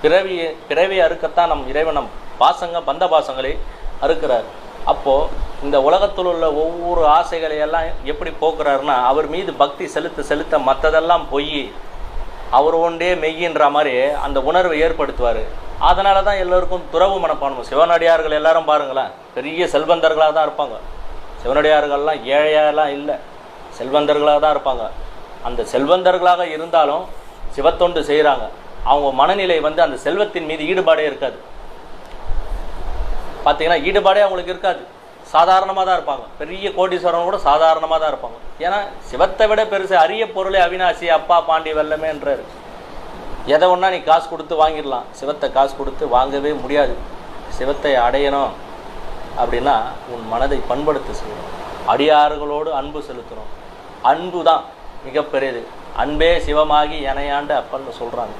பிறவி அறுக்கத்தான் நம் இறைவன் நம் பந்த பாசங்களை அறுக்கிறார். அப்போது இந்த உலகத்தில் உள்ள ஒவ்வொரு ஆசைகளையெல்லாம் எப்படி போக்குறாருன்னா, அவர் மீது பக்தி செலுத்த மற்றதெல்லாம் பொய், அவர் ஒன்றே மெய்யின்ற மாதிரி அந்த உணர்வை ஏற்படுத்துவார். அதனால தான் எல்லோருக்கும் துறவு மனப்பான்மை. சிவனடியார்கள் எல்லாரும் பாருங்களேன், பெரிய செல்வந்தர்களாக தான் இருப்பாங்க. சிவனடியார்கள்லாம் ஏழையாலாம் இல்லை, செல்வந்தர்களாக தான் இருப்பாங்க. அந்த செல்வந்தர்களாக இருந்தாலும் சிவத்தொண்டு செய்கிறாங்க. அவங்க மனநிலை அந்த செல்வத்தின் மீது ஈடுபாடே இருக்காது. பார்த்தீங்கன்னா ஈடுபாடே அவங்களுக்கு இருக்காது, சாதாரணமாக தான் இருப்பாங்க. பெரிய கோடீஸ்வரன் கூட சாதாரணமாக தான் இருப்பாங்க. ஏன்னா சிவத்தை விட பெருசு அரிய பொருளே அவினாசி அப்பா பாண்டி வெல்லமேன்றார். எதை ஒன்றா நீ காசு கொடுத்து வாங்கிடலாம், சிவத்தை காசு கொடுத்து வாங்கவே முடியாது. சிவத்தை அடையணும் அப்படின்னா உன் மனதை பண்படுத்த செய்யணும், அடியார்களோடு அன்பு செலுத்தணும். அன்பு தான் மிகப்பெரியது. அன்பே சிவமாகி எனையாண்டு அப்பன்னு சொல்கிறாங்க.